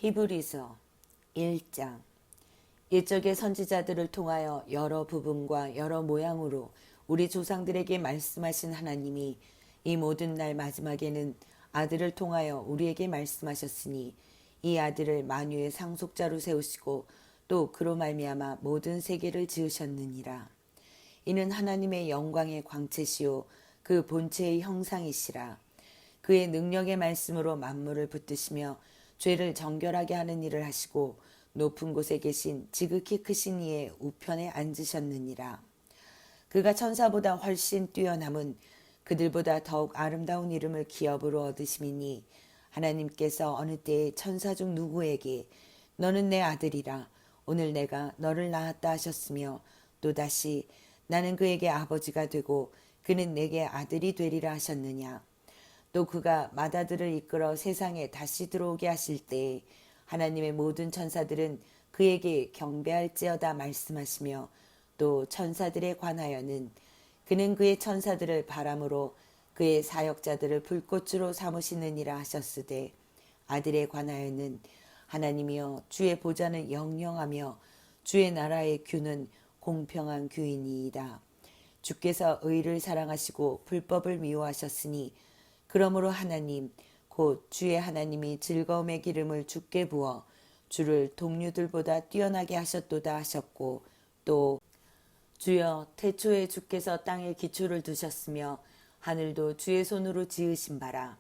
히브리서 1장. 옛적의 선지자들을 통하여 여러 부분과 여러 모양으로 우리 조상들에게 말씀하신 하나님이 이 모든 날 마지막에는 아들을 통하여 우리에게 말씀하셨으니, 이 아들을 만유의 상속자로 세우시고 또 그로 말미암아 모든 세계를 지으셨느니라. 이는 하나님의 영광의 광채시요 그 본체의 형상이시라. 그의 능력의 말씀으로 만물을 붙드시며 죄를 정결하게 하는 일을 하시고 높은 곳에 계신 지극히 크신 이의 우편에 앉으셨느니라. 그가 천사보다 훨씬 뛰어남은 그들보다 더욱 아름다운 이름을 기업으로 얻으심이니, 하나님께서 어느 때에 천사 중 누구에게 너는 내 아들이라 오늘 내가 너를 낳았다 하셨으며, 또다시 나는 그에게 아버지가 되고 그는 내게 아들이 되리라 하셨느냐. 또 그가 맏아들을 이끌어 세상에 다시 들어오게 하실 때에 하나님의 모든 천사들은 그에게 경배할지어다 말씀하시며, 또 천사들에 관하여는 그는 그의 천사들을 바람으로 그의 사역자들을 불꽃으로 삼으시느니라 하셨으되, 아들에 관하여는 하나님이여 주의 보좌는 영영하며 주의 나라의 규는 공평한 규이니이다. 주께서 의를 사랑하시고 불법을 미워하셨으니, 그러므로 하나님 곧 주의 하나님이 즐거움의 기름을 주께 부어 주를 동류들보다 뛰어나게 하셨도다 하셨고, 또 주여 태초에 주께서 땅에 기초를 두셨으며 하늘도 주의 손으로 지으신 바라.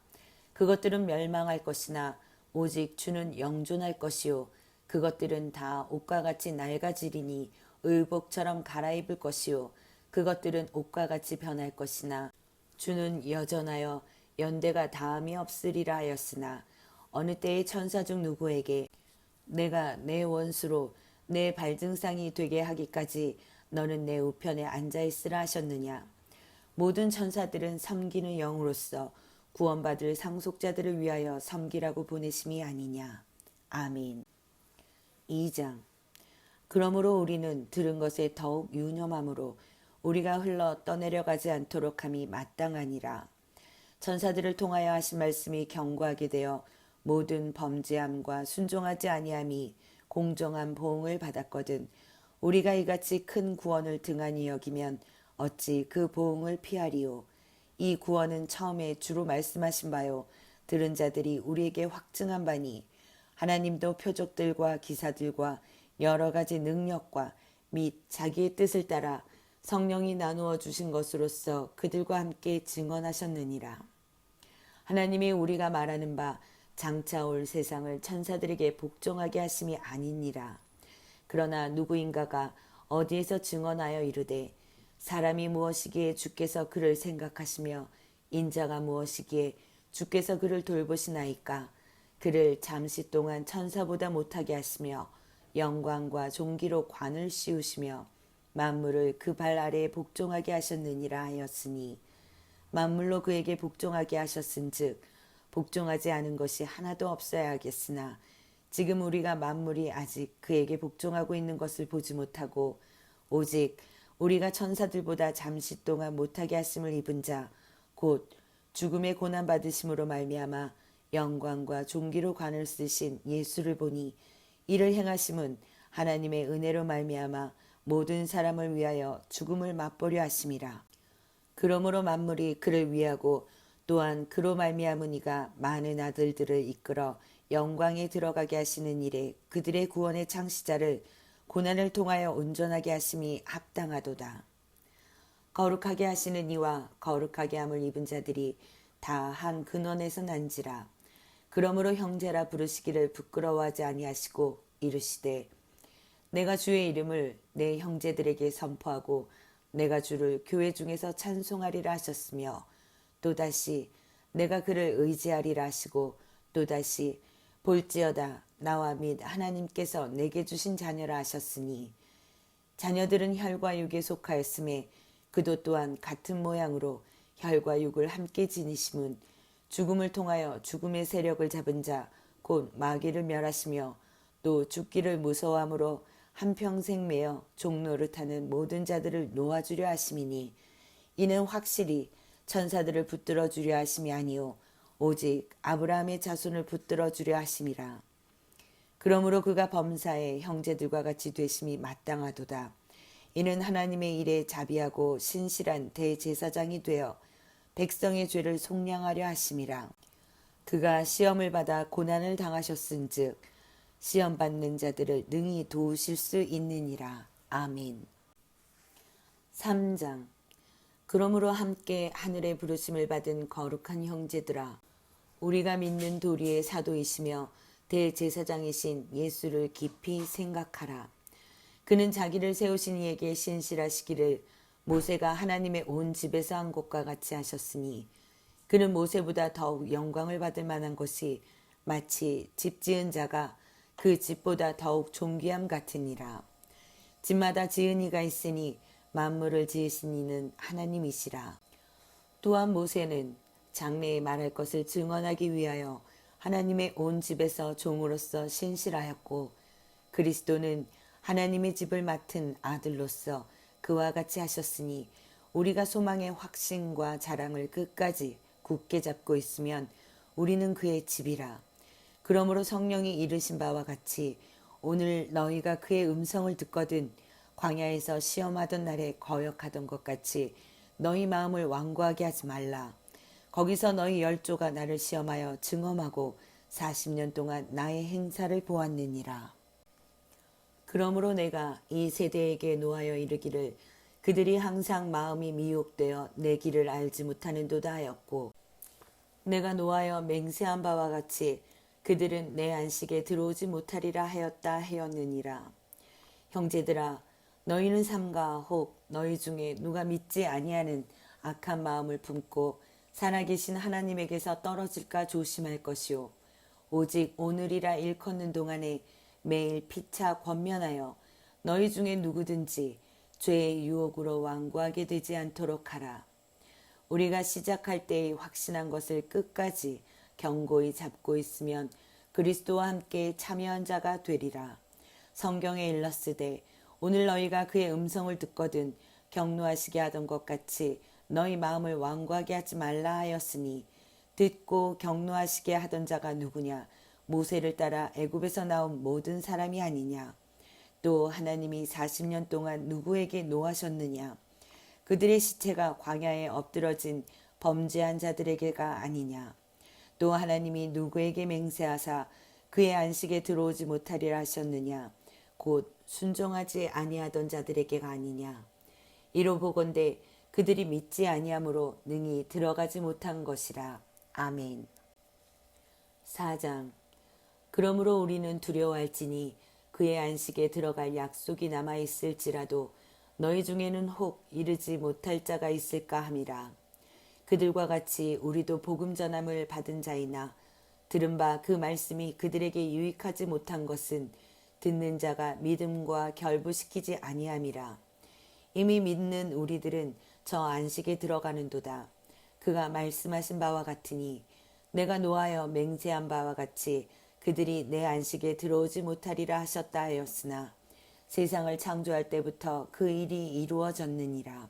그것들은 멸망할 것이나 오직 주는 영존할 것이요 그것들은 다 옷과 같이 낡아지리니 의복처럼 갈아입을 것이요 그것들은 옷과 같이 변할 것이나 주는 여전하여 연대가 다함이 없으리라 하였으나, 어느 때의 천사 중 누구에게 내가 내 원수로 내 발등상이 되게 하기까지 너는 내 우편에 앉아있으라 하셨느냐. 모든 천사들은 섬기는 영으로서 구원받을 상속자들을 위하여 섬기라고 보내심이 아니냐. 아멘. 2장. 그러므로 우리는 들은 것에 더욱 유념함으로 우리가 흘러 떠내려가지 않도록 함이 마땅하니라. 천사들을 통하여 하신 말씀이 견고하게 되어 모든 범죄함과 순종하지 아니함이 공정한 보응을 받았거든 우리가 이같이 큰 구원을 등한히 여기면 어찌 그 보응을 피하리요. 이 구원은 처음에 주로 말씀하신 바요 들은 자들이 우리에게 확증한 바니, 하나님도 표적들과 기사들과 여러 가지 능력과 및 자기의 뜻을 따라 성령이 나누어 주신 것으로서 그들과 함께 증언하셨느니라. 하나님이 우리가 말하는 바 장차 올 세상을 천사들에게 복종하게 하심이 아니니라. 그러나 누구인가가 어디에서 증언하여 이르되, 사람이 무엇이기에 주께서 그를 생각하시며 인자가 무엇이기에 주께서 그를 돌보시나이까. 그를 잠시 동안 천사보다 못하게 하시며 영광과 존귀로 관을 씌우시며 만물을 그 발 아래에 복종하게 하셨느니라 하였으니, 만물로 그에게 복종하게 하셨은즉 복종하지 않은 것이 하나도 없어야 하겠으나, 지금 우리가 만물이 아직 그에게 복종하고 있는 것을 보지 못하고 오직 우리가 천사들보다 잠시 동안 못하게 하심을 입은 자 곧 죽음의 고난 받으심으로 말미암아 영광과 존귀로 관을 쓰신 예수를 보니, 이를 행하심은 하나님의 은혜로 말미암아 모든 사람을 위하여 죽음을 맛보려 하심이라. 그러므로 만물이 그를 위하고 또한 그로 말미암은 이가 많은 아들들을 이끌어 영광에 들어가게 하시는 일에 그들의 구원의 창시자를 고난을 통하여 온전하게 하심이 합당하도다. 거룩하게 하시는 이와 거룩하게 함을 입은 자들이 다 한 근원에서 난지라. 그러므로 형제라 부르시기를 부끄러워하지 아니하시고 이르시되, 내가 주의 이름을 내 형제들에게 선포하고 내가 주를 교회 중에서 찬송하리라 하셨으며, 또다시 내가 그를 의지하리라 하시고, 또다시 볼지어다 나와 및 하나님께서 내게 주신 자녀라 하셨으니, 자녀들은 혈과 육에 속하였음에 그도 또한 같은 모양으로 혈과 육을 함께 지니심은 죽음을 통하여 죽음의 세력을 잡은 자 곧 마귀를 멸하시며 또 죽기를 무서워함으로 한평생 매어 종노릇하는 모든 자들을 놓아주려 하심이니, 이는 확실히 천사들을 붙들어 주려 하심이 아니요 오직 아브라함의 자손을 붙들어 주려 하심이라. 그러므로 그가 범사에 형제들과 같이 되심이 마땅하도다. 이는 하나님의 일에 자비하고 신실한 대제사장이 되어 백성의 죄를 속량하려 하심이라. 그가 시험을 받아 고난을 당하셨은즉 시험 받는 자들을 능히 도우실 수 있느니라. 아멘. 3장. 그러므로 함께 하늘의 부르심을 받은 거룩한 형제들아, 우리가 믿는 도리의 사도이시며 대제사장이신 예수를 깊이 생각하라. 그는 자기를 세우신 이에게 신실하시기를 모세가 하나님의 온 집에서 한 것과 같이 하셨으니, 그는 모세보다 더욱 영광을 받을 만한 것이 마치 집 지은 자가 그 집보다 더욱 존귀함 같으니라. 집마다 지은 이가 있으니 만물을 지으신 이는 하나님이시라. 또한 모세는 장래에 말할 것을 증언하기 위하여 하나님의 온 집에서 종으로서 신실하였고, 그리스도는 하나님의 집을 맡은 아들로서 그와 같이 하셨으니, 우리가 소망의 확신과 자랑을 끝까지 굳게 잡고 있으면 우리는 그의 집이라. 그러므로 성령이 이르신 바와 같이 오늘 너희가 그의 음성을 듣거든 광야에서 시험하던 날에 거역하던 것 같이 너희 마음을 완고하게 하지 말라. 거기서 너희 열조가 나를 시험하여 증험하고 40년 동안 나의 행사를 보았느니라. 그러므로 내가 이 세대에게 노하여 이르기를 그들이 항상 마음이 미혹되어 내 길을 알지 못하는도다 하였고, 내가 노하여 맹세한 바와 같이 그들은 내 안식에 들어오지 못하리라 하였다 하였느니라. 형제들아, 너희는 삼가 혹 너희 중에 누가 믿지 아니하는 악한 마음을 품고 살아계신 하나님에게서 떨어질까 조심할 것이요, 오직 오늘이라 일컫는 동안에 매일 피차 권면하여 너희 중에 누구든지 죄의 유혹으로 완고하게 되지 않도록 하라. 우리가 시작할 때의 확신한 것을 끝까지 견고히 잡고 있으면 그리스도와 함께 참여한 자가 되리라. 성경에 일렀으되 오늘 너희가 그의 음성을 듣거든 격노하시게 하던 것 같이 너희 마음을 완고하게 하지 말라 하였으니, 듣고 격노하시게 하던 자가 누구냐? 모세를 따라 애굽에서 나온 모든 사람이 아니냐? 또 하나님이 40년 동안 누구에게 노하셨느냐? 그들의 시체가 광야에 엎드러진 범죄한 자들에게가 아니냐? 또 하나님이 누구에게 맹세하사 그의 안식에 들어오지 못하리라 하셨느냐? 곧 순종하지 아니하던 자들에게가 아니냐? 이로 보건대 그들이 믿지 아니하므로 능히 들어가지 못한 것이라. 아멘. 4장. 그러므로 우리는 두려워할지니 그의 안식에 들어갈 약속이 남아있을지라도 너희 중에는 혹 이르지 못할 자가 있을까 함이라. 그들과 같이 우리도 복음 전함을 받은 자이나 들은 바 그 말씀이 그들에게 유익하지 못한 것은 듣는 자가 믿음과 결부시키지 아니함이라. 이미 믿는 우리들은 저 안식에 들어가는도다. 그가 말씀하신 바와 같으니 내가 노하여 맹세한 바와 같이 그들이 내 안식에 들어오지 못하리라 하셨다 하였으나 세상을 창조할 때부터 그 일이 이루어졌느니라.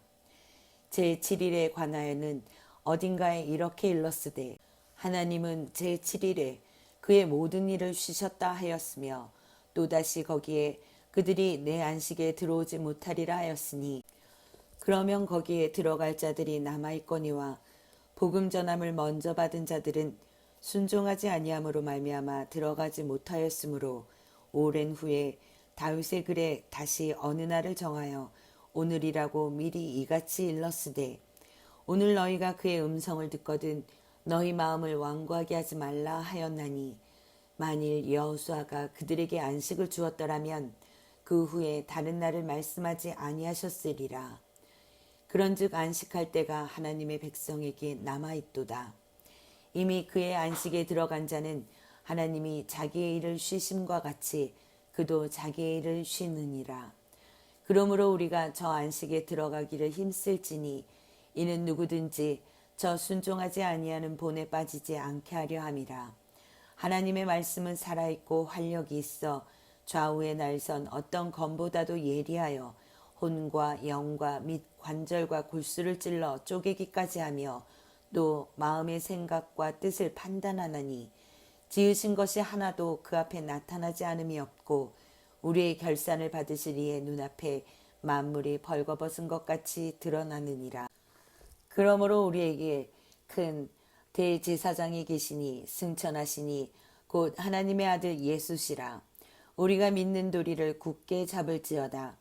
제7일에 관하여는 어딘가에 이렇게 일렀으되 하나님은 제7일에 그의 모든 일을 쉬셨다 하였으며, 또다시 거기에 그들이 내 안식에 들어오지 못하리라 하였으니, 그러면 거기에 들어갈 자들이 남아있거니와 복음 전함을 먼저 받은 자들은 순종하지 아니함으로 말미암아 들어가지 못하였으므로, 오랜 후에 다윗의 글에 다시 어느 날을 정하여 오늘이라고 미리 이같이 일렀으되, 오늘 너희가 그의 음성을 듣거든 너희 마음을 완고하게 하지 말라 하였나니, 만일 여호수아가 그들에게 안식을 주었더라면 그 후에 다른 날을 말씀하지 아니하셨으리라. 그런즉 안식할 때가 하나님의 백성에게 남아있도다. 이미 그의 안식에 들어간 자는 하나님이 자기의 일을 쉬심과 같이 그도 자기의 일을 쉬느니라. 그러므로 우리가 저 안식에 들어가기를 힘쓸지니 이는 누구든지 저 순종하지 아니하는 본에 빠지지 않게 하려 함이라. 하나님의 말씀은 살아있고 활력이 있어 좌우에 날선 어떤 검보다도 예리하여 혼과 영과 및 관절과 골수를 찔러 쪼개기까지 하며 또 마음의 생각과 뜻을 판단하나니, 지으신 것이 하나도 그 앞에 나타나지 않음이 없고 우리의 결산을 받으실 이의 눈앞에 만물이 벌거벗은 것 같이 드러나느니라. 그러므로 우리에게 큰 대제사장이 계시니 승천하시니 곧 하나님의 아들 예수시라. 우리가 믿는 도리를 굳게 잡을지어다.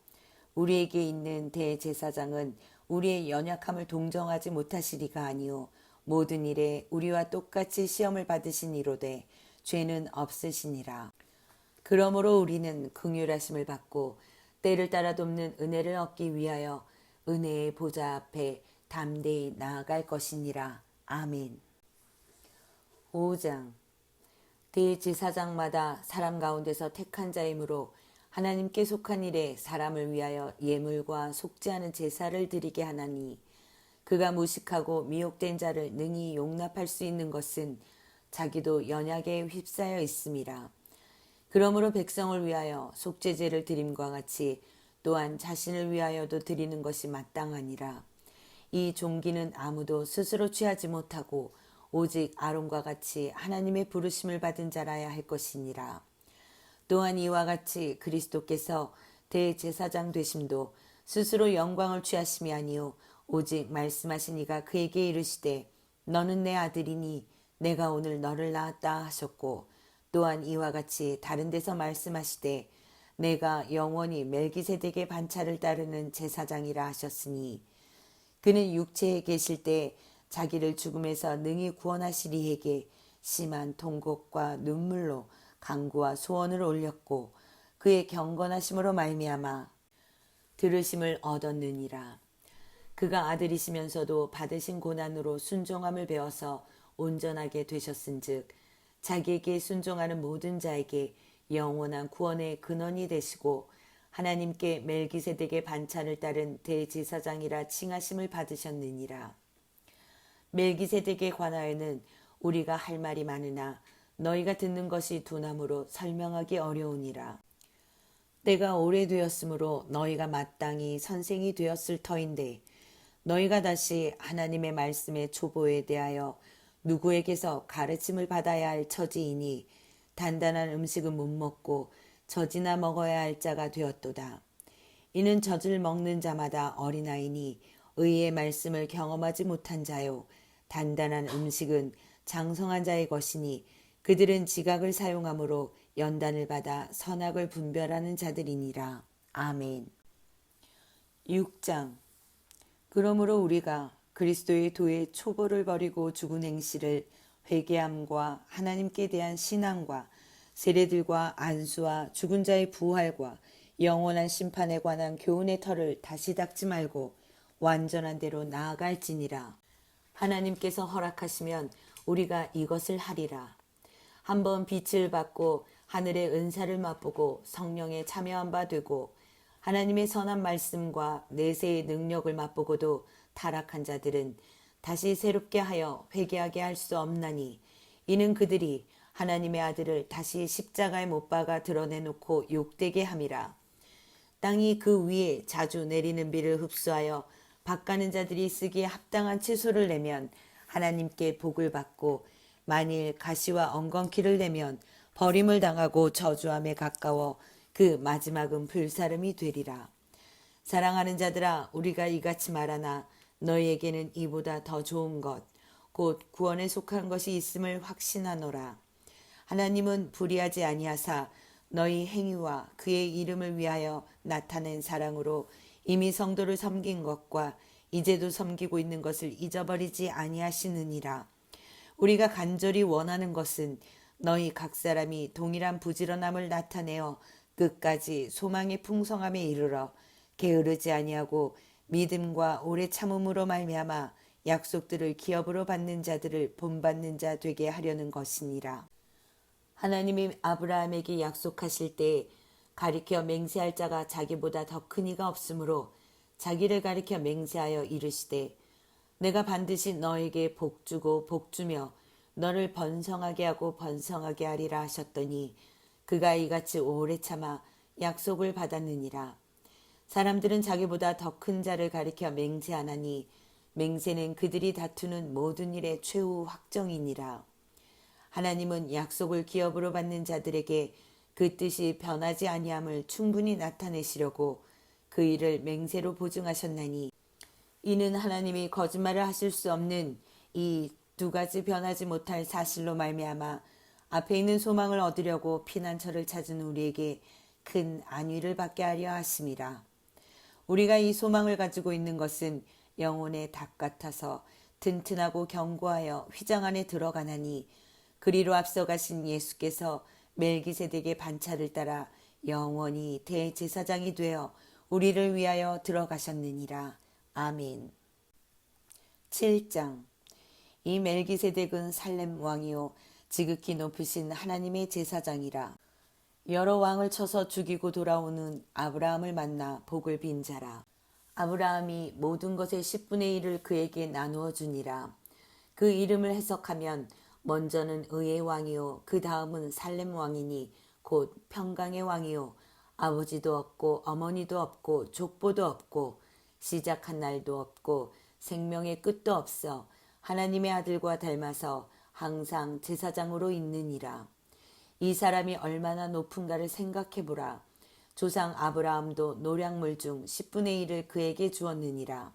우리에게 있는 대제사장은 우리의 연약함을 동정하지 못하시리가 아니요 모든 일에 우리와 똑같이 시험을 받으신 이로되 죄는 없으시니라. 그러므로 우리는 긍휼하심을 받고 때를 따라 돕는 은혜를 얻기 위하여 은혜의 보좌 앞에 담대히 나아갈 것이니라. 아멘. 5장. 대제사장마다 사람 가운데서 택한 자이므로 하나님께 속한 일에 사람을 위하여 예물과 속지 않은 제사를 드리게 하나니 그가 무식하고 미혹된 자를 능히 용납할 수 있는 것은 자기도 연약에 휩싸여 있음이라. 그러므로 백성을 위하여 속죄제를 드림과 같이 또한 자신을 위하여도 드리는 것이 마땅하니라. 이 종기는 아무도 스스로 취하지 못하고 오직 아론과 같이 하나님의 부르심을 받은 자라야 할 것이니라. 또한 이와 같이 그리스도께서 대제사장 되심도 스스로 영광을 취하심이 아니요 오직 말씀하신 이가 그에게 이르시되 너는 내 아들이니 내가 오늘 너를 낳았다 하셨고 또한 이와 같이 다른 데서 말씀하시되 내가 영원히 멜기세덱의 반차를 따르는 제사장이라 하셨으니 그는 육체에 계실 때 자기를 죽음에서 능히 구원하실 이에게 심한 통곡과 눈물로 간구와 소원을 올렸고 그의 경건하심으로 말미암아 들으심을 얻었느니라. 그가 아들이시면서도 받으신 고난으로 순종함을 배워서 온전하게 되셨은즉 자기에게 순종하는 모든 자에게 영원한 구원의 근원이 되시고 하나님께 멜기세덱의 반차를 따른 대제사장이라 칭하심을 받으셨느니라. 멜기세덱에 관하여는 우리가 할 말이 많으나 너희가 듣는 것이 둔함으로 설명하기 어려우니라. 때가 오래되었으므로 너희가 마땅히 선생이 되었을 터인데 너희가 다시 하나님의 말씀의 초보에 대하여 누구에게서 가르침을 받아야 할 처지이니 단단한 음식은 못 먹고 젖이나 먹어야 할 자가 되었도다. 이는 젖을 먹는 자마다 어린아이니 의의 말씀을 경험하지 못한 자요 단단한 음식은 장성한 자의 것이니 그들은 지각을 사용함으로 연단을 받아 선악을 분별하는 자들이니라. 아멘. 6장. 그러므로 우리가 그리스도의 도의 초보를 버리고 죽은 행실을 회개함과 하나님께 대한 신앙과 세례들과 안수와 죽은 자의 부활과 영원한 심판에 관한 교훈의 털을 다시 닦지 말고 완전한 대로 나아갈지니라. 하나님께서 허락하시면 우리가 이것을 하리라. 한번 빛을 받고 하늘의 은사를 맛보고 성령에 참여한 바 되고 하나님의 선한 말씀과 내세의 능력을 맛보고도 타락한 자들은 다시 새롭게 하여 회개하게 할 수 없나니 이는 그들이 하나님의 아들을 다시 십자가에 못 박아 드러내놓고 욕되게 함이라. 땅이 그 위에 자주 내리는 비를 흡수하여 밭가는 자들이 쓰기에 합당한 채소를 내면 하나님께 복을 받고 만일 가시와 엉겅퀴를 내면 버림을 당하고 저주함에 가까워 그 마지막은 불사름이 되리라. 사랑하는 자들아 우리가 이같이 말하나 너희에게는 이보다 더 좋은 것 곧 구원에 속한 것이 있음을 확신하노라. 하나님은 불의하지 아니하사 너희 행위와 그의 이름을 위하여 나타낸 사랑으로 이미 성도를 섬긴 것과 이제도 섬기고 있는 것을 잊어버리지 아니하시느니라. 우리가 간절히 원하는 것은 너희 각 사람이 동일한 부지런함을 나타내어 끝까지 소망의 풍성함에 이르러 게으르지 아니하고 믿음과 오래 참음으로 말미암아 약속들을 기업으로 받는 자들을 본받는 자 되게 하려는 것이니라. 하나님이 아브라함에게 약속하실 때 가리켜 맹세할 자가 자기보다 더 큰 이가 없으므로 자기를 가리켜 맹세하여 이르시되 내가 반드시 너에게 복주고 복주며 너를 번성하게 하고 번성하게 하리라 하셨더니 그가 이같이 오래 참아 약속을 받았느니라. 사람들은 자기보다 더 큰 자를 가리켜 맹세하나니 맹세는 그들이 다투는 모든 일의 최후 확정이니라. 하나님은 약속을 기업으로 받는 자들에게 그 뜻이 변하지 아니함을 충분히 나타내시려고 그 일을 맹세로 보증하셨나니 이는 하나님이 거짓말을 하실 수 없는 이 두 가지 변하지 못할 사실로 말미암아 앞에 있는 소망을 얻으려고 피난처를 찾은 우리에게 큰 안위를 받게 하려 하심이라. 우리가 이 소망을 가지고 있는 것은 영혼의 닭 같아서 튼튼하고 견고하여 휘장 안에 들어가나니 그리로 앞서가신 예수께서 멜기세덱의 반차를 따라 영원히 대제사장이 되어 우리를 위하여 들어가셨느니라. 아멘. 7장. 이 멜기세덱은 살렘 왕이요 지극히 높으신 하나님의 제사장이라. 여러 왕을 쳐서 죽이고 돌아오는 아브라함을 만나 복을 빈 자라. 아브라함이 모든 것의 10분의 1을 그에게 나누어 주니라. 그 이름을 해석하면 먼저는 의의 왕이요 그 다음은 살렘 왕이니 곧 평강의 왕이요 아버지도 없고 어머니도 없고 족보도 없고 시작한 날도 없고 생명의 끝도 없어 하나님의 아들과 닮아서 항상 제사장으로 있느니라. 이 사람이 얼마나 높은가를 생각해보라. 조상 아브라함도 노량물 중 10분의 1을 그에게 주었느니라.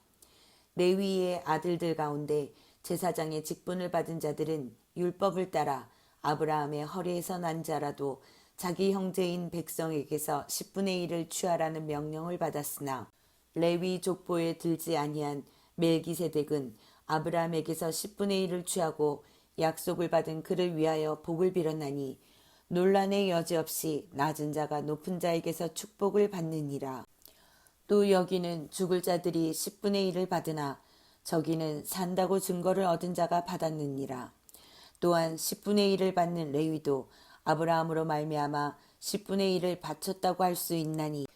레위의 아들들 가운데 제사장의 직분을 받은 자들은 율법을 따라 아브라함의 허리에서 난 자라도 자기 형제인 백성에게서 10분의 1을 취하라는 명령을 받았으나 레위 족보에 들지 아니한 멜기세덱은 아브라함에게서 10분의 1을 취하고 약속을 받은 그를 위하여 복을 빌었나니 논란의 여지 없이 낮은 자가 높은 자에게서 축복을 받느니라. 또 여기는 죽을 자들이 10분의 1을 받으나 저기는 산다고 증거를 얻은 자가 받았느니라. 또한 10분의 1을 받는 레위도 아브라함으로 말미암아 10분의 1을 바쳤다고 할 수 있나니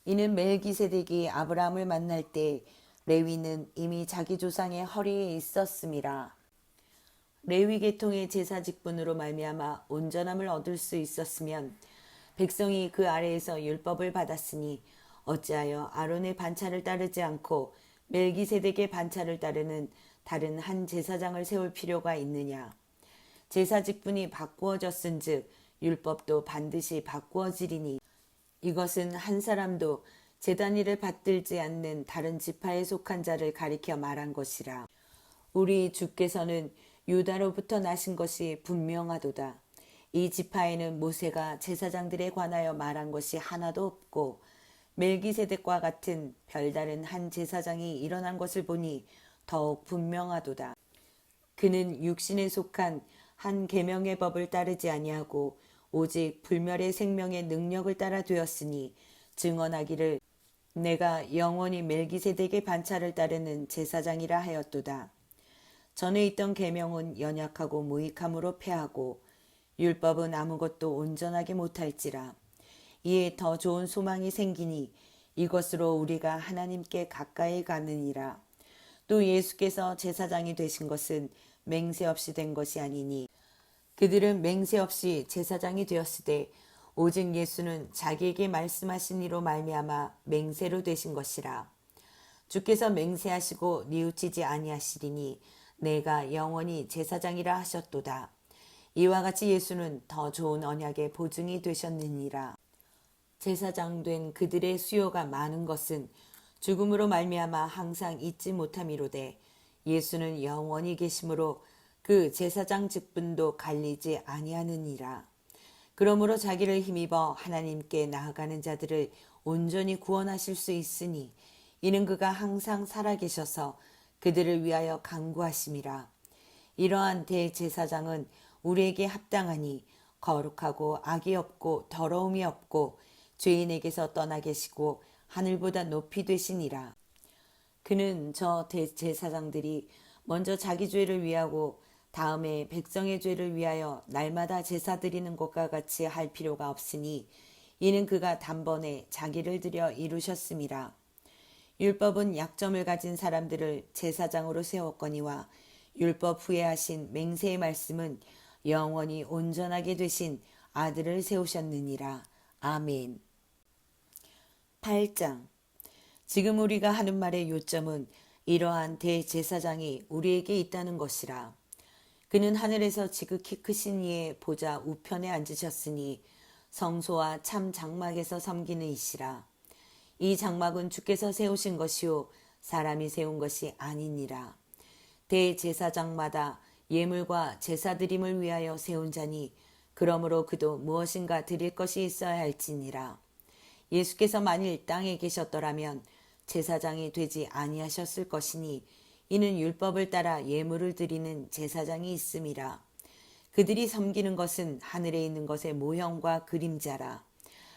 이는 멜기세덱이 아브라함을 만날 때 레위는 이미 자기 조상의 허리에 있었음이라. 레위 계통의 제사 직분으로 말미암아 온전함을 얻을 수 있었으면 백성이 그 아래에서 율법을 받았으니 어찌하여 아론의 반차를 따르지 않고 멜기세덱의 반차를 따르는 다른 한 제사장을 세울 필요가 있느냐. 제사 직분이 바꾸어졌은즉 율법도 반드시 바꾸어지리니 이것은 한 사람도 제단위를 받들지 않는 다른 지파에 속한 자를 가리켜 말한 것이라. 우리 주께서는 유다로부터 나신 것이 분명하도다. 이 지파에는 모세가 제사장들에 관하여 말한 것이 하나도 없고 멜기세덱과 같은 별다른 한 제사장이 일어난 것을 보니 더욱 분명하도다. 그는 육신에 속한 한 계명의 법을 따르지 아니하고 오직 불멸의 생명의 능력을 따라 되었으니 증언하기를 내가 영원히 멜기세덱의 반차를 따르는 제사장이라 하였도다. 전에 있던 계명은 연약하고 무익함으로 패하고 율법은 아무것도 온전하게 못할지라. 이에 더 좋은 소망이 생기니 이것으로 우리가 하나님께 가까이 가느니라. 또 예수께서 제사장이 되신 것은 맹세 없이 된 것이 아니니 그들은 맹세 없이 제사장이 되었으되 오직 예수는 자기에게 말씀하신 이로 말미암아 맹세로 되신 것이라. 주께서 맹세하시고 뉘우치지 아니하시리니 내가 영원히 제사장이라 하셨도다. 이와 같이 예수는 더 좋은 언약의 보증이 되셨느니라. 제사장 된 그들의 수요가 많은 것은 죽음으로 말미암아 항상 잊지 못함이로되 예수는 영원히 계심으로 그 제사장 직분도 갈리지 아니하느니라. 그러므로 자기를 힘입어 하나님께 나아가는 자들을 온전히 구원하실 수 있으니 이는 그가 항상 살아계셔서 그들을 위하여 간구하심이라. 이러한 대제사장은 우리에게 합당하니 거룩하고 악이 없고 더러움이 없고 죄인에게서 떠나 계시고 하늘보다 높이 되시니라. 그는 저 대제사장들이 먼저 자기 죄를 위하고 다음에 백성의 죄를 위하여 날마다 제사 드리는 것과 같이 할 필요가 없으니 이는 그가 단번에 자기를 들여 이루셨음이라. 율법은 약점을 가진 사람들을 제사장으로 세웠거니와 율법 후에 하신 맹세의 말씀은 영원히 온전하게 되신 아들을 세우셨느니라. 아멘. 8장. 지금 우리가 하는 말의 요점은 이러한 대제사장이 우리에게 있다는 것이라. 그는 하늘에서 지극히 크신 이의 보좌 우편에 앉으셨으니 성소와 참 장막에서 섬기는 이시라. 이 장막은 주께서 세우신 것이요 사람이 세운 것이 아니니라. 대제사장마다 예물과 제사드림을 위하여 세운 자니 그러므로 그도 무엇인가 드릴 것이 있어야 할지니라. 예수께서 만일 땅에 계셨더라면 제사장이 되지 아니하셨을 것이니 이는 율법을 따라 예물을 드리는 제사장이 있음이라. 그들이 섬기는 것은 하늘에 있는 것의 모형과 그림자라.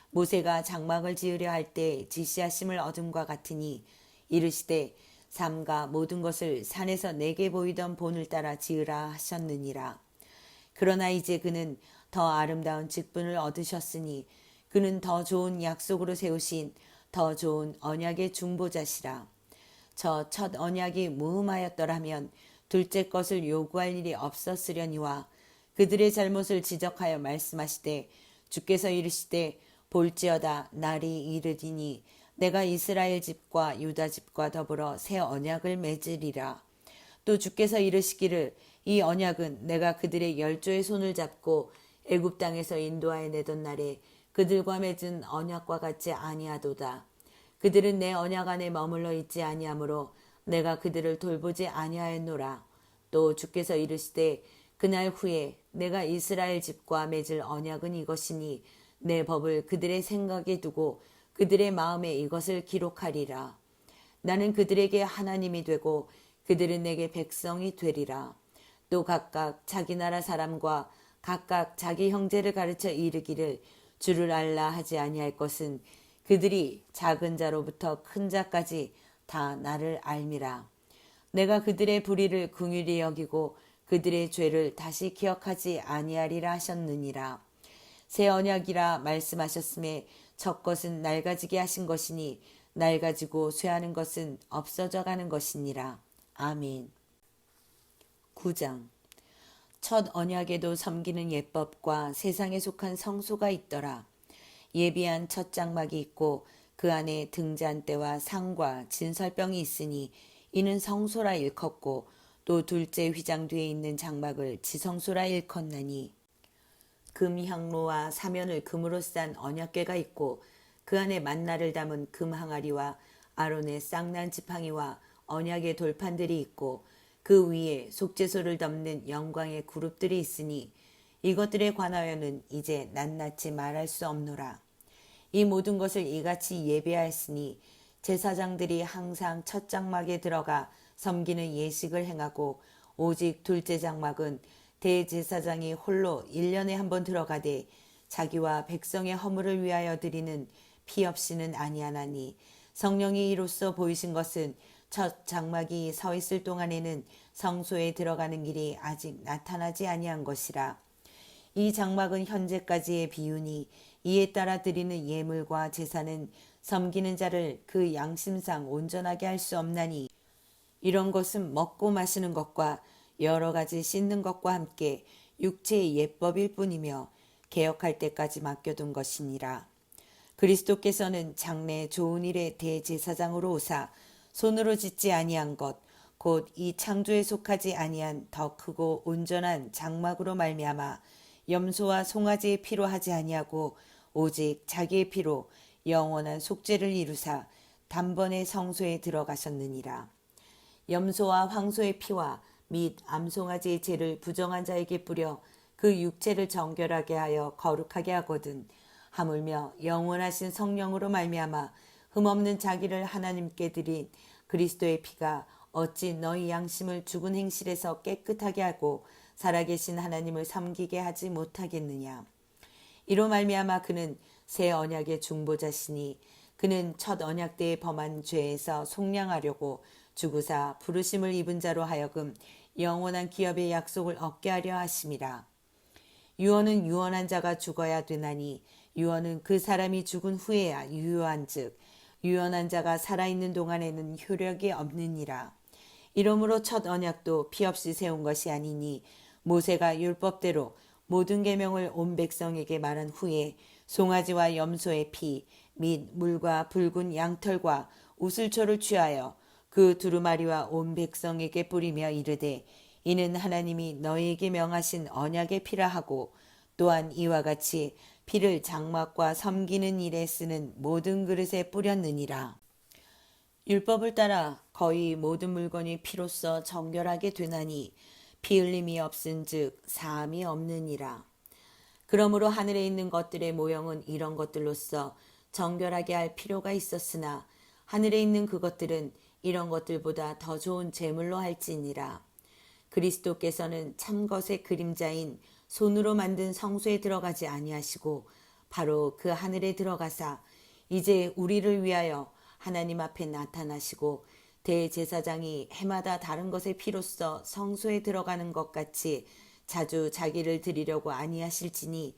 모세가 장막을 지으려 할 때 지시하심을 얻음과 같으니 이르시되 삼가 모든 것을 산에서 내게 보이던 본을 따라 지으라 하셨느니라. 그러나 이제 그는 더 아름다운 직분을 얻으셨으니 그는 더 좋은 약속으로 세우신 더 좋은 언약의 중보자시라. 저 첫 언약이 무음하였더라면 둘째 것을 요구할 일이 없었으려니와 그들의 잘못을 지적하여 말씀하시되 주께서 이르시되 볼지어다 날이 이르리니 내가 이스라엘 집과 유다 집과 더불어 새 언약을 맺으리라. 또 주께서 이르시기를 이 언약은 내가 그들의 열조의 손을 잡고 애굽 땅에서 인도하여 내던 날에 그들과 맺은 언약과 같지 아니하도다. 그들은 내 언약 안에 머물러 있지 아니하므로 내가 그들을 돌보지 아니하였노라. 또 주께서 이르시되 그날 후에 내가 이스라엘 집과 맺을 언약은 이것이니 내 법을 그들의 생각에 두고 그들의 마음에 이것을 기록하리라. 나는 그들에게 하나님이 되고 그들은 내게 백성이 되리라. 또 각각 자기 나라 사람과 각각 자기 형제를 가르쳐 이르기를 주를 알라 하지 아니할 것은 그들이 작은 자로부터 큰 자까지 다 나를 알미라. 내가 그들의 불의를 긍휼히 여기고 그들의 죄를 다시 기억하지 아니하리라 하셨느니라. 새 언약이라 말씀하셨음에 첫 것은 낡아지게 하신 것이니 낡아지고 쇠하는 것은 없어져 가는 것이니라. 아멘. 9장. 첫 언약에도 섬기는 예법과 세상에 속한 성소가 있더라. 예비한 첫 장막이 있고 그 안에 등잔대와 상과 진설병이 있으니 이는 성소라 일컫고 또 둘째 휘장 뒤에 있는 장막을 지성소라 일컫나니 금 향로와 사면을 금으로 싼 언약궤가 있고 그 안에 만나를 담은 금 항아리와 아론의 쌍난 지팡이와 언약의 돌판들이 있고 그 위에 속죄소를 덮는 영광의 그룹들이 있으니 이것들에 관하여는 이제 낱낱이 말할 수 없노라. 이 모든 것을 이같이 예배하였으니 제사장들이 항상 첫 장막에 들어가 섬기는 예식을 행하고 오직 둘째 장막은 대제사장이 홀로 1년에 한 번 들어가되 자기와 백성의 허물을 위하여 드리는 피 없이는 아니하나니 성령이 이로써 보이신 것은 첫 장막이 서 있을 동안에는 성소에 들어가는 길이 아직 나타나지 아니한 것이라. 이 장막은 현재까지의 비유니 이에 따라 드리는 예물과 제사는 섬기는 자를 그 양심상 온전하게 할 수 없나니 이런 것은 먹고 마시는 것과 여러 가지 씻는 것과 함께 육체의 예법일 뿐이며 개혁할 때까지 맡겨둔 것이니라. 그리스도께서는 장래 좋은 일의 대제사장으로 오사 손으로 짓지 아니한 것 곧 이 창조에 속하지 아니한 더 크고 온전한 장막으로 말미암아 염소와 송아지의 피로 하지 아니하고 오직 자기의 피로 영원한 속죄를 이루사 단번에 성소에 들어가셨느니라. 염소와 황소의 피와 및 암송아지의 죄를 부정한 자에게 뿌려 그 육체를 정결하게 하여 거룩하게 하거든 하물며 영원하신 성령으로 말미암아 흠없는 자기를 하나님께 드린 그리스도의 피가 어찌 너희 양심을 죽은 행실에서 깨끗하게 하고 살아계신 하나님을 섬기게 하지 못하겠느냐. 이로 말미암아 그는 새 언약의 중보자시니 그는 첫 언약 때에 범한 죄에서 속량하려고 죽으사 부르심을 입은 자로 하여금 영원한 기업의 약속을 얻게 하려 하심이라. 유언은 유언한 자가 죽어야 되나니 유언은 그 사람이 죽은 후에야 유효한즉 유언한 자가 살아있는 동안에는 효력이 없느니라. 이러므로 첫 언약도 피 없이 세운 것이 아니니 모세가 율법대로 모든 계명을 온 백성에게 말한 후에 송아지와 염소의 피 및 물과 붉은 양털과 우슬초를 취하여 그 두루마리와 온 백성에게 뿌리며 이르되 이는 하나님이 너희에게 명하신 언약의 피라 하고 또한 이와 같이 피를 장막과 섬기는 일에 쓰는 모든 그릇에 뿌렸느니라. 율법을 따라 거의 모든 물건이 피로써 정결하게 되나니 피 흘림이 없은즉 사함이 없느니라. 그러므로 하늘에 있는 것들의 모형은 이런 것들로서 정결하게 할 필요가 있었으나 하늘에 있는 그것들은 이런 것들보다 더 좋은 제물로 할지니라. 그리스도께서는 참 것의 그림자인 손으로 만든 성소에 들어가지 아니하시고 바로 그 하늘에 들어가사 이제 우리를 위하여 하나님 앞에 나타나시고 대제사장이 해마다 다른 것의 피로써 성소에 들어가는 것 같이 자주 자기를 드리려고 아니하실지니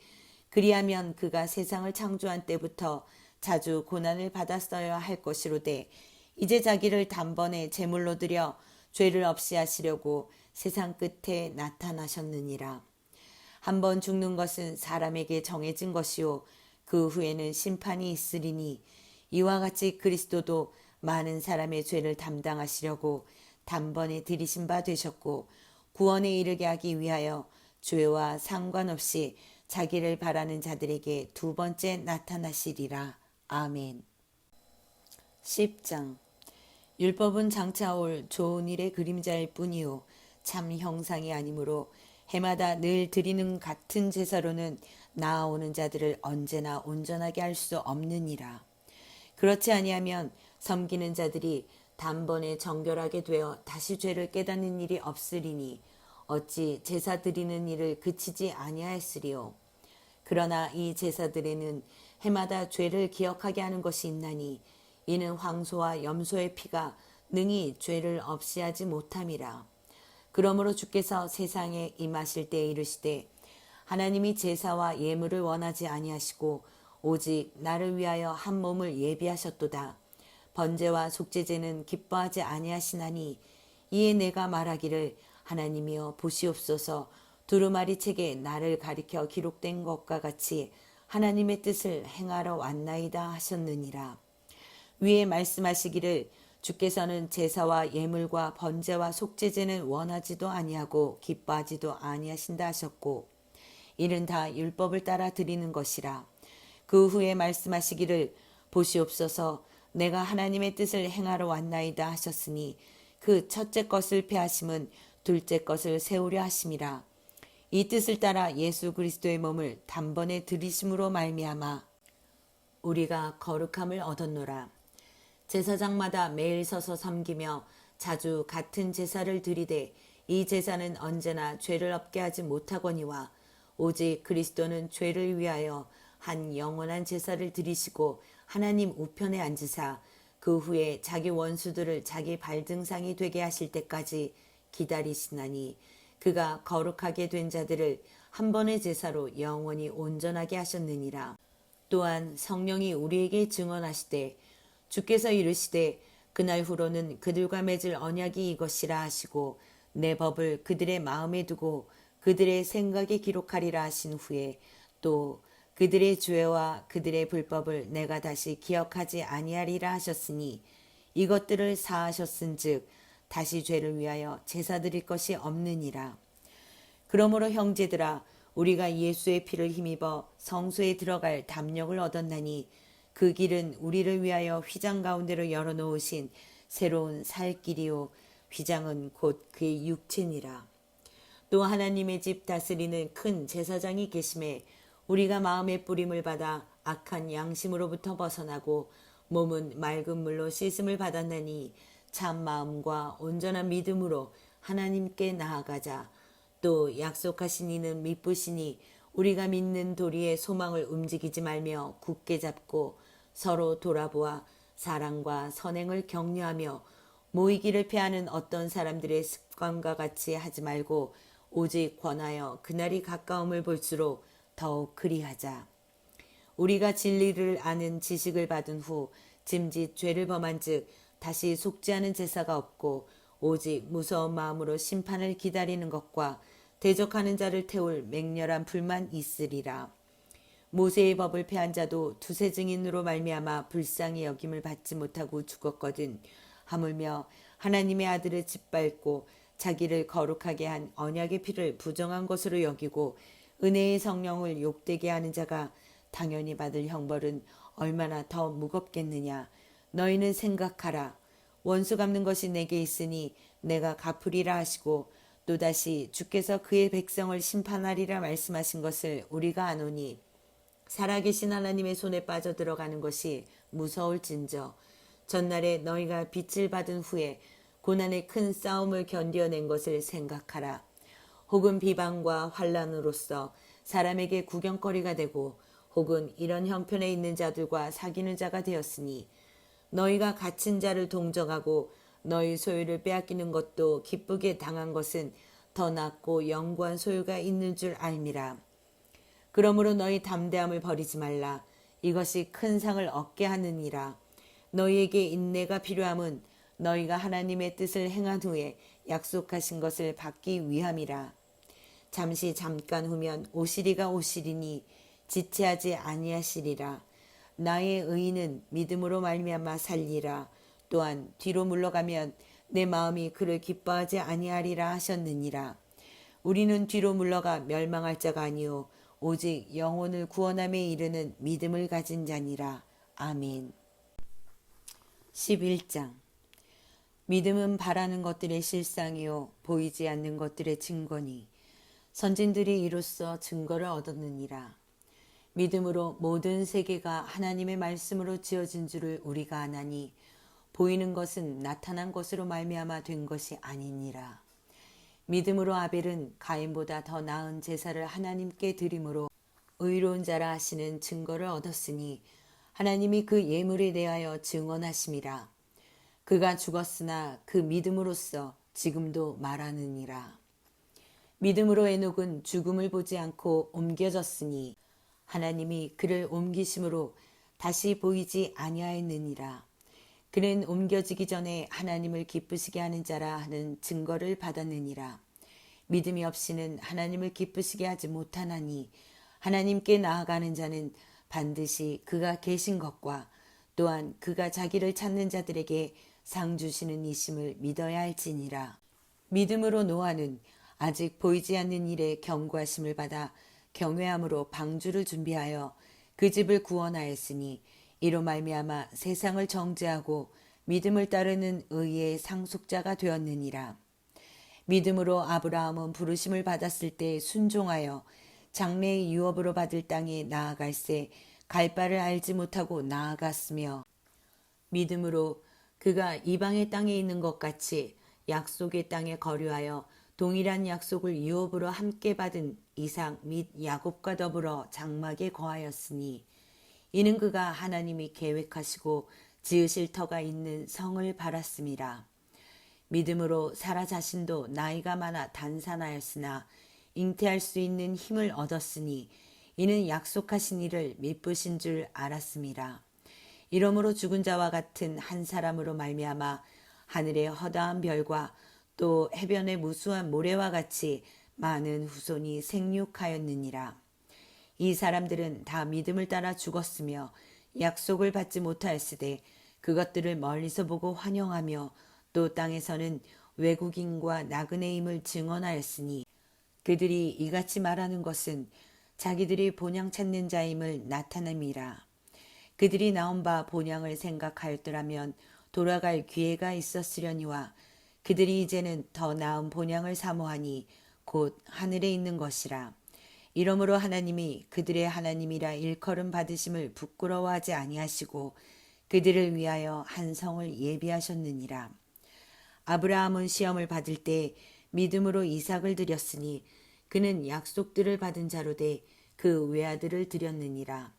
그리하면 그가 세상을 창조한 때부터 자주 고난을 받았어야 할 것이로되 이제 자기를 단번에 제물로 드려 죄를 없이 하시려고 세상 끝에 나타나셨느니라. 한번 죽는 것은 사람에게 정해진 것이요 그 후에는 심판이 있으리니 이와 같이 그리스도도 많은 사람의 죄를 담당하시려고 단번에 들이신 바 되셨고 구원에 이르게 하기 위하여 죄와 상관없이 자기를 바라는 자들에게 두 번째 나타나시리라. 아멘. 10장. 율법은 장차 올 좋은 일의 그림자일 뿐이요 참 형상이 아니므로 해마다 늘 드리는 같은 제사로는 나아오는 자들을 언제나 온전하게 할 수 없느니라. 그렇지 아니하면 섬기는 자들이 단번에 정결하게 되어 다시 죄를 깨닫는 일이 없으리니 어찌 제사 드리는 일을 그치지 아니하였으리요. 그러나 이 제사들에는 해마다 죄를 기억하게 하는 것이 있나니 이는 황소와 염소의 피가 능히 죄를 없이 하지 못함이라. 그러므로 주께서 세상에 임하실 때에 이르시되 하나님이 제사와 예물을 원하지 아니하시고 오직 나를 위하여 한 몸을 예비하셨도다. 번제와 속죄제는 기뻐하지 아니하시나니 이에 내가 말하기를 하나님이여 보시옵소서 두루마리 책에 나를 가리켜 기록된 것과 같이 하나님의 뜻을 행하러 왔나이다 하셨느니라. 위에 말씀하시기를 주께서는 제사와 예물과 번제와 속죄제는 원하지도 아니하고 기뻐하지도 아니하신다 하셨고 이는 다 율법을 따라 드리는 것이라. 그 후에 말씀하시기를 보시옵소서 내가 하나님의 뜻을 행하러 왔나이다 하셨으니 그 첫째 것을 폐하심은 둘째 것을 세우려 하심이라. 이 뜻을 따라 예수 그리스도의 몸을 단번에 들이심으로 말미암아 우리가 거룩함을 얻었노라. 제사장마다 매일 서서 섬기며 자주 같은 제사를 드리되 이 제사는 언제나 죄를 없게 하지 못하거니와 오직 그리스도는 죄를 위하여 한 영원한 제사를 드리시고 하나님 우편에 앉으사 그 후에 자기 원수들을 자기 발등상이 되게 하실 때까지 기다리시나니 그가 거룩하게 된 자들을 한 번의 제사로 영원히 온전하게 하셨느니라. 또한 성령이 우리에게 증언하시되 주께서 이르시되 그날 후로는 그들과 맺을 언약이 이것이라 하시고 내 법을 그들의 마음에 두고 그들의 생각에 기록하리라 하신 후에 또 그들의 죄와 그들의 불법을 내가 다시 기억하지 아니하리라 하셨으니 이것들을 사하셨은즉 다시 죄를 위하여 제사 드릴 것이 없느니라. 그러므로 형제들아 우리가 예수의 피를 힘입어 성소에 들어갈 담력을 얻었나니 그 길은 우리를 위하여 휘장 가운데로 열어놓으신 새로운 살 길이요 휘장은 곧 그의 육체니라. 또 하나님의 집 다스리는 큰 제사장이 계심에 우리가 마음의 뿌림을 받아 악한 양심으로부터 벗어나고 몸은 맑은 물로 씻음을 받았나니 참 마음과 온전한 믿음으로 하나님께 나아가자. 또 약속하신 이는 미쁘시니 우리가 믿는 도리의 소망을 움직이지 말며 굳게 잡고 서로 돌아보아 사랑과 선행을 격려하며 모이기를 피하는 어떤 사람들의 습관과 같이 하지 말고 오직 권하여 그날이 가까움을 볼수록 더욱 그리하자. 우리가 진리를 아는 지식을 받은 후 짐짓 죄를 범한 즉 다시 속죄하는 제사가 없고 오직 무서운 마음으로 심판을 기다리는 것과 대적하는 자를 태울 맹렬한 불만 있으리라. 모세의 법을 폐한 자도 두세 증인으로 말미암아 불쌍히 여김을 받지 못하고 죽었거든. 하물며 하나님의 아들을 짓밟고 자기를 거룩하게 한 언약의 피를 부정한 것으로 여기고 은혜의 성령을 욕되게 하는 자가 당연히 받을 형벌은 얼마나 더 무겁겠느냐. 너희는 생각하라. 원수 갚는 것이 내게 있으니 내가 갚으리라 하시고 또다시 주께서 그의 백성을 심판하리라 말씀하신 것을 우리가 아노니 살아계신 하나님의 손에 빠져들어가는 것이 무서울진저. 전날에 너희가 빛을 받은 후에 고난의 큰 싸움을 견뎌낸 것을 생각하라. 혹은 비방과 환란으로서 사람에게 구경거리가 되고 혹은 이런 형편에 있는 자들과 사귀는 자가 되었으니 너희가 갇힌 자를 동정하고 너희 소유를 빼앗기는 것도 기쁘게 당한 것은 더 낫고 영구한 소유가 있는 줄 알미라. 그러므로 너희 담대함을 버리지 말라. 이것이 큰 상을 얻게 하느니라. 너희에게 인내가 필요함은 너희가 하나님의 뜻을 행한 후에 약속하신 것을 받기 위함이라. 잠깐 후면 오시리가 오시리니 지체하지 아니하시리라. 나의 의인은 믿음으로 말미암아 살리라. 또한 뒤로 물러가면 내 마음이 그를 기뻐하지 아니하리라 하셨느니라. 우리는 뒤로 물러가 멸망할 자가 아니요 오직 영혼을 구원함에 이르는 믿음을 가진 자니라. 아멘. 11장. 믿음은 바라는 것들의 실상이요 보이지 않는 것들의 증거니 선진들이 이로써 증거를 얻었느니라. 믿음으로 모든 세계가 하나님의 말씀으로 지어진 줄을 우리가 아나니 보이는 것은 나타난 것으로 말미암아 된 것이 아니니라. 믿음으로 아벨은 가인보다 더 나은 제사를 하나님께 드림으로 의로운 자라 하시는 증거를 얻었으니 하나님이 그 예물에 대하여 증언하심이라. 그가 죽었으나 그 믿음으로써 지금도 말하느니라. 믿음으로 에녹은 죽음을 보지 않고 옮겨졌으니 하나님이 그를 옮기심으로 다시 보이지 아니하였느니라. 그는 옮겨지기 전에 하나님을 기쁘시게 하는 자라 하는 증거를 받았느니라. 믿음이 없이는 하나님을 기쁘시게 하지 못하나니 하나님께 나아가는 자는 반드시 그가 계신 것과 또한 그가 자기를 찾는 자들에게 상 주시는 이심을 믿어야 할지니라. 믿음으로 노아는 아직 보이지 않는 일에 경고하심을 받아 경외함으로 방주를 준비하여 그 집을 구원하였으니 이로 말미암아 세상을 정죄하고 믿음을 따르는 의의 상속자가 되었느니라. 믿음으로 아브라함은 부르심을 받았을 때 순종하여 장래의 유업으로 받을 땅에 나아갈새 갈 바를 알지 못하고 나아갔으며 믿음으로 그가 이방의 땅에 있는 것 같이 약속의 땅에 거류하여 동일한 약속을 유업으로 함께 받은 이삭 및 야곱과 더불어 장막에 거하였으니 이는 그가 하나님이 계획하시고 지으실 터가 있는 성을 바랐음이라. 믿음으로 사라 자신도 나이가 많아 단산하였으나 잉태할 수 있는 힘을 얻었으니 이는 약속하신 이를 미쁘신 줄 알았음이라. 이러므로 죽은 자와 같은 한 사람으로 말미암아 하늘의 허다한 별과 또 해변의 무수한 모래와 같이 많은 후손이 생육하였느니라. 이 사람들은 다 믿음을 따라 죽었으며 약속을 받지 못하였으되 그것들을 멀리서 보고 환영하며 또 땅에서는 외국인과 나그네임을 증언하였으니 그들이 이같이 말하는 것은 자기들이 본향 찾는 자임을 나타냄이라. 그들이 나온 바 본향을 생각하였더라면 돌아갈 기회가 있었으려니와 그들이 이제는 더 나은 본향을 사모하니 곧 하늘에 있는 것이라. 이러므로 하나님이 그들의 하나님이라 일컬음 받으심을 부끄러워하지 아니하시고 그들을 위하여 한 성을 예비하셨느니라. 아브라함은 시험을 받을 때 믿음으로 이삭을 드렸으니 그는 약속들을 받은 자로 돼 그 외아들을 드렸느니라.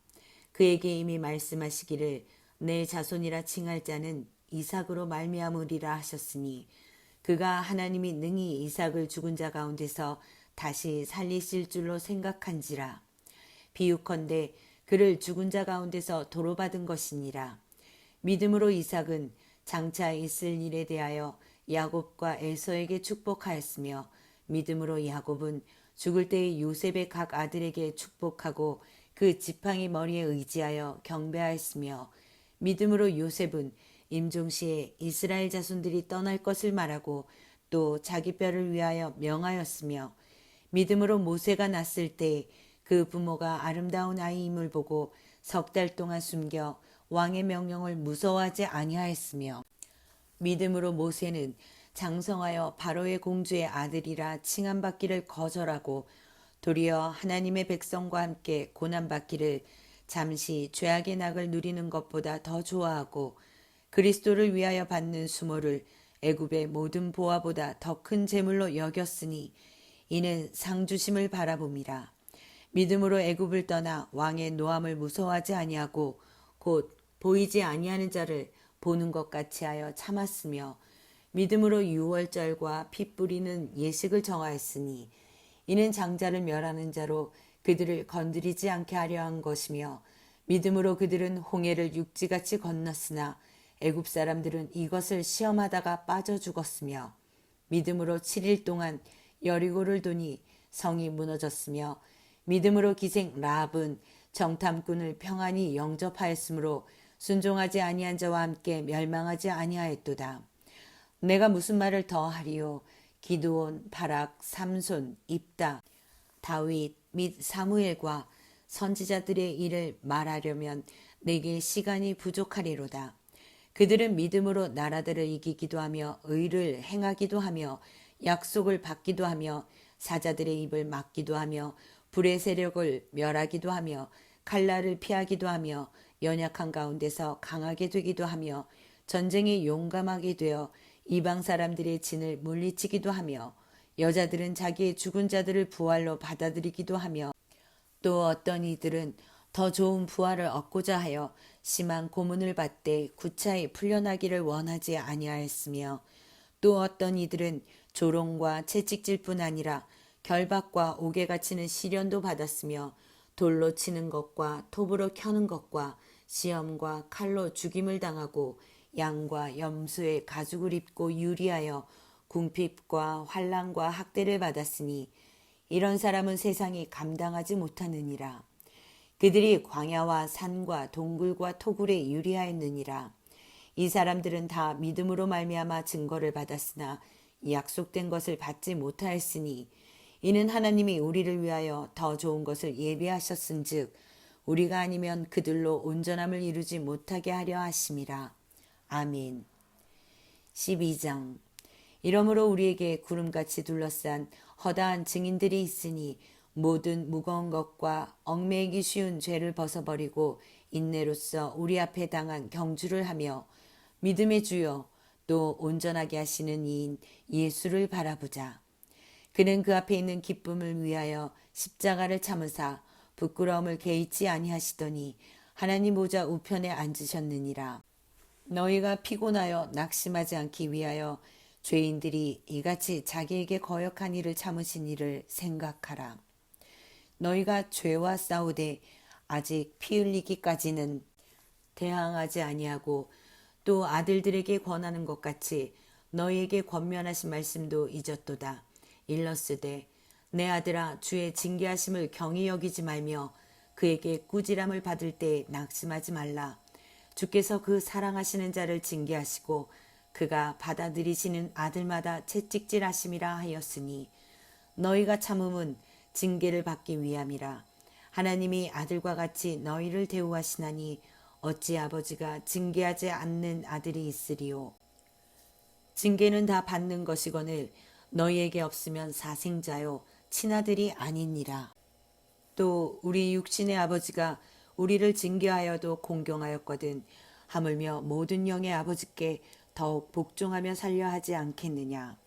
그에게 이미 말씀하시기를 내 자손이라 칭할 자는 이삭으로 말미암으리라 하셨으니 그가 하나님이 능히 이삭을 죽은 자 가운데서 다시 살리실 줄로 생각한지라. 비유컨대 그를 죽은 자 가운데서 도로 받은 것이니라. 믿음으로 이삭은 장차 있을 일에 대하여 야곱과 에서에게 축복하였으며 믿음으로 야곱은 죽을 때의 요셉의 각 아들에게 축복하고 그 지팡이 머리에 의지하여 경배하였으며 믿음으로 요셉은 임종시에 이스라엘 자손들이 떠날 것을 말하고 또 자기 뼈를 위하여 명하였으며 믿음으로 모세가 낳았을 때 그 부모가 아름다운 아이임을 보고 3달 동안 숨겨 왕의 명령을 무서워하지 아니하였으며 믿음으로 모세는 장성하여 바로의 공주의 아들이라 칭함받기를 거절하고 도리어 하나님의 백성과 함께 고난받기를 잠시 죄악의 낙을 누리는 것보다 더 좋아하고 그리스도를 위하여 받는 수모를 애굽의 모든 보화보다 더 큰 재물로 여겼으니 이는 상 주심을 바라봄이라. 믿음으로 애굽을 떠나 왕의 노함을 무서워하지 아니하고 곧 보이지 아니하는 자를 보는 것 같이 하여 참았으며 믿음으로 유월절과 피 뿌리는 예식을 정하였으니 이는 장자를 멸하는 자로 그들을 건드리지 않게 하려 한 것이며 믿음으로 그들은 홍해를 육지같이 건넜으나 애굽 사람들은 이것을 시험하다가 빠져 죽었으며 믿음으로 7일 동안 여리고를 도니 성이 무너졌으며 믿음으로 기생 라합은 정탐꾼을 평안히 영접하였으므로 순종하지 아니한 자와 함께 멸망하지 아니하였도다. 내가 무슨 말을 더 하리요. 기드온, 바락, 삼손, 입다, 다윗 및 사무엘과 선지자들의 일을 말하려면 내게 시간이 부족하리로다. 그들은 믿음으로 나라들을 이기기도 하며 의를 행하기도 하며 약속을 받기도 하며 사자들의 입을 막기도 하며 불의 세력을 멸하기도 하며 칼날을 피하기도 하며 연약한 가운데서 강하게 되기도 하며 전쟁에 용감하게 되어 이방 사람들의 진을 물리치기도 하며 여자들은 자기의 죽은 자들을 부활로 받아들이기도 하며 또 어떤 이들은 더 좋은 부활을 얻고자 하여 심한 고문을 받되 구차히 풀려나기를 원하지 아니하였으며 또 어떤 이들은 조롱과 채찍질 뿐 아니라 결박과 옥에 갇히는 시련도 받았으며 돌로 치는 것과 톱으로 켜는 것과 시험과 칼로 죽임을 당하고 양과 염소의 가죽을 입고 유리하여 궁핍과 환난과 학대를 받았으니 이런 사람은 세상이 감당하지 못하느니라. 그들이 광야와 산과 동굴과 토굴에 유리하였느니라. 이 사람들은 다 믿음으로 말미암아 증거를 받았으나 약속된 것을 받지 못하였으니 이는 하나님이 우리를 위하여 더 좋은 것을 예비하셨은즉 우리가 아니면 그들로 온전함을 이루지 못하게 하려 하심이라. 아멘. 12장. 이러므로 우리에게 구름같이 둘러싼 허다한 증인들이 있으니 모든 무거운 것과 얽매이기 쉬운 죄를 벗어버리고 인내로써 우리 앞에 당한 경주를 하며 믿음의 주여 또 온전하게 하시는 이인 예수를 바라보자. 그는 그 앞에 있는 기쁨을 위하여 십자가를 참으사 부끄러움을 개의치 아니하시더니 하나님 보좌 우편에 앉으셨느니라. 너희가 피곤하여 낙심하지 않기 위하여 죄인들이 이같이 자기에게 거역한 일을 참으신 일을 생각하라. 너희가 죄와 싸우되 아직 피 흘리기까지는 대항하지 아니하고 또 아들들에게 권하는 것 같이 너희에게 권면하신 말씀도 잊었도다. 일렀으되 내 아들아 주의 징계하심을 경히 여기지 말며 그에게 꾸지람을 받을 때 낙심하지 말라. 주께서 그 사랑하시는 자를 징계하시고 그가 받아들이시는 아들마다 채찍질하심이라 하였으니 너희가 참음은 징계를 받기 위함이라. 하나님이 아들과 같이 너희를 대우하시나니 어찌 아버지가 징계하지 않는 아들이 있으리요. 징계는 다 받는 것이거늘 너희에게 없으면 사생자요 친아들이 아니니라. 또 우리 육신의 아버지가 우리를 징계하여도 공경하였거든 하물며 모든 영의 아버지께 더욱 복종하며 살려 하지 않겠느냐.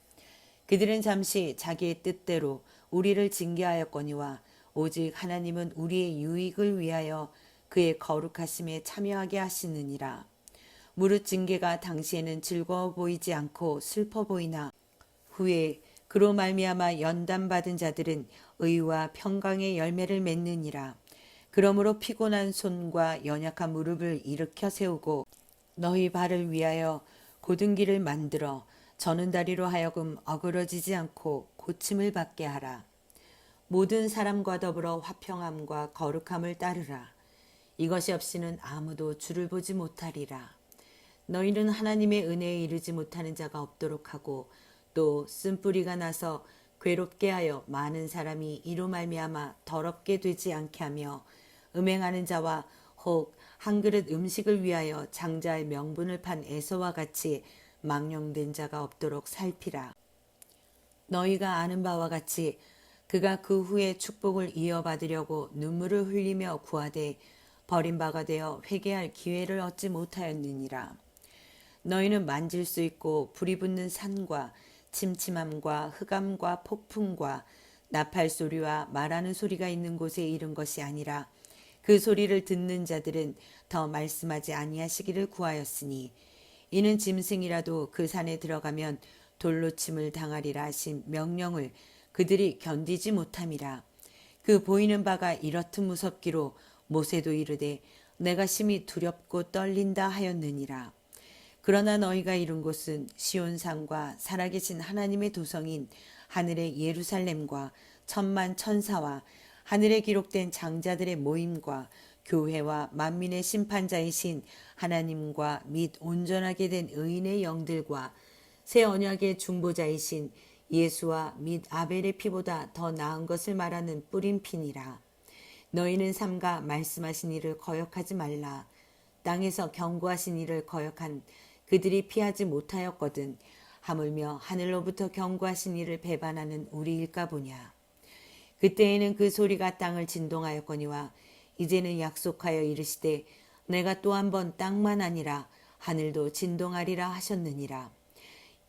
그들은 잠시 자기의 뜻대로 우리를 징계하였거니와 오직 하나님은 우리의 유익을 위하여 그의 거룩하심에 참여하게 하시느니라. 무릇 징계가 당시에는 즐거워 보이지 않고 슬퍼 보이나 후에 그로 말미암아 연단받은 자들은 의와 평강의 열매를 맺느니라. 그러므로 피곤한 손과 연약한 무릎을 일으켜 세우고 너희 발을 위하여 곧은 길을 만들어 저는 다리로 하여금 어그러지지 않고 고침을 받게 하라. 모든 사람과 더불어 화평함과 거룩함을 따르라. 이것이 없이는 아무도 주를 보지 못하리라. 너희는 하나님의 은혜에 이르지 못하는 자가 없도록 하고 또 쓴뿌리가 나서 괴롭게 하여 많은 사람이 이로 말미암아 더럽게 되지 않게 하며 음행하는 자와 혹 한 그릇 음식을 위하여 장자의 명분을 판 에서와 같이 망령된 자가 없도록 살피라. 너희가 아는 바와 같이 그가 그 후에 축복을 이어받으려고 눈물을 흘리며 구하되 버림바가 되어 회개할 기회를 얻지 못하였느니라. 너희는 만질 수 있고 불이 붙는 산과 침침함과 흑암과 폭풍과 나팔 소리와 말하는 소리가 있는 곳에 이른 것이 아니라 그 소리를 듣는 자들은 더 말씀하지 아니하시기를 구하였으니 이는 짐승이라도 그 산에 들어가면 돌로 침을 당하리라 하신 명령을 그들이 견디지 못함이라. 그 보이는 바가 이렇듯 무섭기로 모세도 이르되 내가 심히 두렵고 떨린다 하였느니라. 그러나 너희가 이룬 곳은 시온산과 살아계신 하나님의 도성인 하늘의 예루살렘과 천만 천사와 하늘에 기록된 장자들의 모임과 교회와 만민의 심판자이신 하나님과 및 온전하게 된 의인의 영들과 새 언약의 중보자이신 예수와 및 아벨의 피보다 더 나은 것을 말하는 뿌린 피니라. 너희는 삼가 말씀하신 이를 거역하지 말라. 땅에서 경고하신 이를 거역한 그들이 피하지 못하였거든 하물며 하늘로부터 경고하신 이를 배반하는 우리일까 보냐. 그때에는 그 소리가 땅을 진동하였거니와 이제는 약속하여 이르시되 내가 또 한 번 땅만 아니라 하늘도 진동하리라 하셨느니라.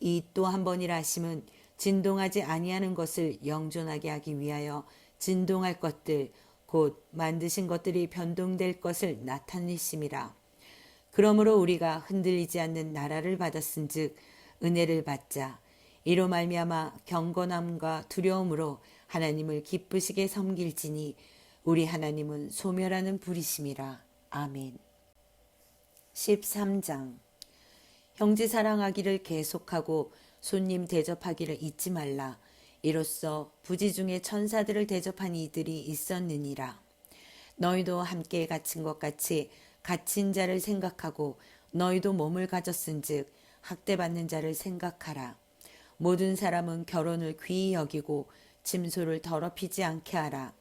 이 또 한 번이라 하심은 진동하지 아니하는 것을 영존하게 하기 위하여 진동할 것들 곧 만드신 것들이 변동될 것을 나타내심이라. 그러므로 우리가 흔들리지 않는 나라를 받았은즉 은혜를 받자. 이로 말미암아 경건함과 두려움으로 하나님을 기쁘시게 섬길지니 우리 하나님은 소멸하는 불이심이라. 아멘. 13장. 형제 사랑하기를 계속하고 손님 대접하기를 잊지 말라. 이로써 부지 중에 천사들을 대접한 이들이 있었느니라. 너희도 함께 갇힌 것 같이 갇힌 자를 생각하고 너희도 몸을 가졌은즉 학대받는 자를 생각하라. 모든 사람은 결혼을 귀히 여기고 짐소를 더럽히지 않게 하라.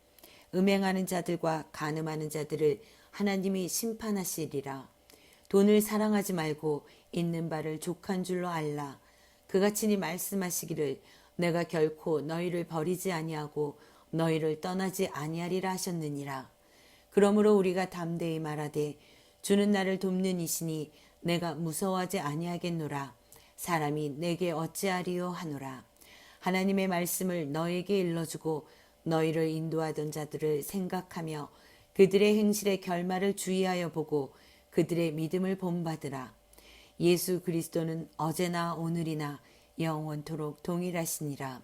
음행하는 자들과 간음하는 자들을 하나님이 심판하시리라. 돈을 사랑하지 말고 있는 바를 족한 줄로 알라. 그가 친히 말씀하시기를 내가 결코 너희를 버리지 아니하고 너희를 떠나지 아니하리라 하셨느니라. 그러므로 우리가 담대히 말하되 주는 나를 돕는 이시니 내가 무서워하지 아니하겠노라. 사람이 내게 어찌하리요 하노라. 하나님의 말씀을 너에게 일러주고 너희를 인도하던 자들을 생각하며 그들의 행실의 결말을 주의하여 보고 그들의 믿음을 본받으라. 예수 그리스도는 어제나 오늘이나 영원토록 동일하시니라.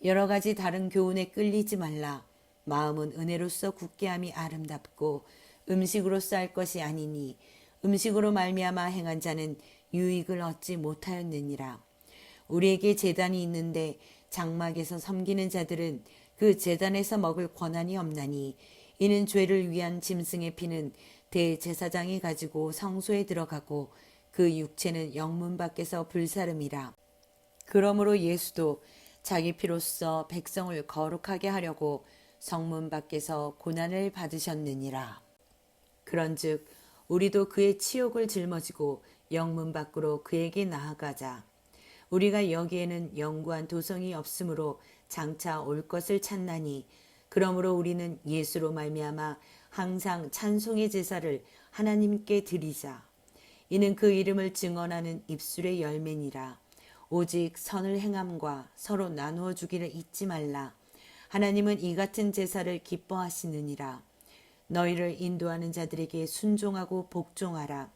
여러 가지 다른 교훈에 끌리지 말라. 마음은 은혜로서 굳게함이 아름답고 음식으로서 할 것이 아니니 음식으로 말미암아 행한 자는 유익을 얻지 못하였느니라. 우리에게 제단이 있는데 장막에서 섬기는 자들은 그 제단에서 먹을 권한이 없나니 이는 죄를 위한 짐승의 피는 대제사장이 가지고 성소에 들어가고 그 육체는 영문 밖에서 불사름이라. 그러므로 예수도 자기 피로써 백성을 거룩하게 하려고 성문 밖에서 고난을 받으셨느니라. 그런즉 우리도 그의 치욕을 짊어지고 영문 밖으로 그에게 나아가자. 우리가 여기에는 영구한 도성이 없으므로 장차 올 것을 찾나니 그러므로 우리는 예수로 말미암아 항상 찬송의 제사를 하나님께 드리자. 이는 그 이름을 증언하는 입술의 열매니라. 오직 선을 행함과 서로 나누어 주기를 잊지 말라. 하나님은 이 같은 제사를 기뻐하시느니라. 너희를 인도하는 자들에게 순종하고 복종하라.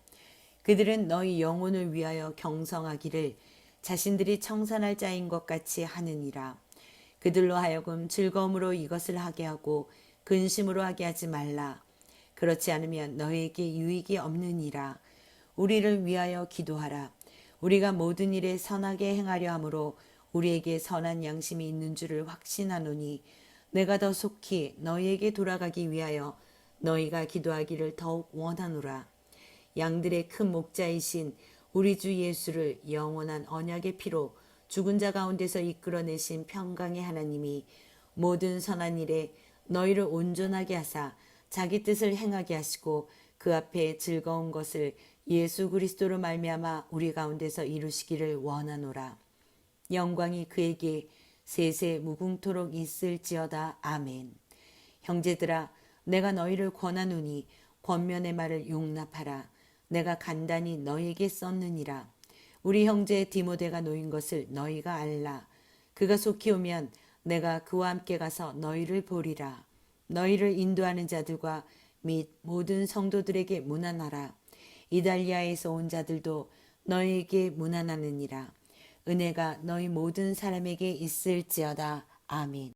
그들은 너희 영혼을 위하여 경성하기를 자신들이 청산할 자인 것 같이 하느니라. 그들로 하여금 즐거움으로 이것을 하게 하고 근심으로 하게 하지 말라. 그렇지 않으면 너희에게 유익이 없느니라. 우리를 위하여 기도하라. 우리가 모든 일에 선하게 행하려 함으로 우리에게 선한 양심이 있는 줄을 확신하노니 내가 더 속히 너희에게 돌아가기 위하여 너희가 기도하기를 더욱 원하노라. 양들의 큰 목자이신 우리 주 예수를 영원한 언약의 피로 죽은 자 가운데서 이끌어내신 평강의 하나님이 모든 선한 일에 너희를 온전하게 하사 자기 뜻을 행하게 하시고 그 앞에 즐거운 것을 예수 그리스도로 말미암아 우리 가운데서 이루시기를 원하노라. 영광이 그에게 세세 무궁토록 있을지어다. 아멘. 형제들아, 내가 너희를 권하노니 권면의 말을 용납하라. 내가 간단히 너희에게 썼느니라. 우리 형제 디모데가 놓인 것을 너희가 알라. 그가 속히 오면 내가 그와 함께 가서 너희를 보리라. 너희를 인도하는 자들과 및 모든 성도들에게 문안하라. 이달리아에서 온 자들도 너희에게 문안하느니라. 은혜가 너희 모든 사람에게 있을지어다. 아멘.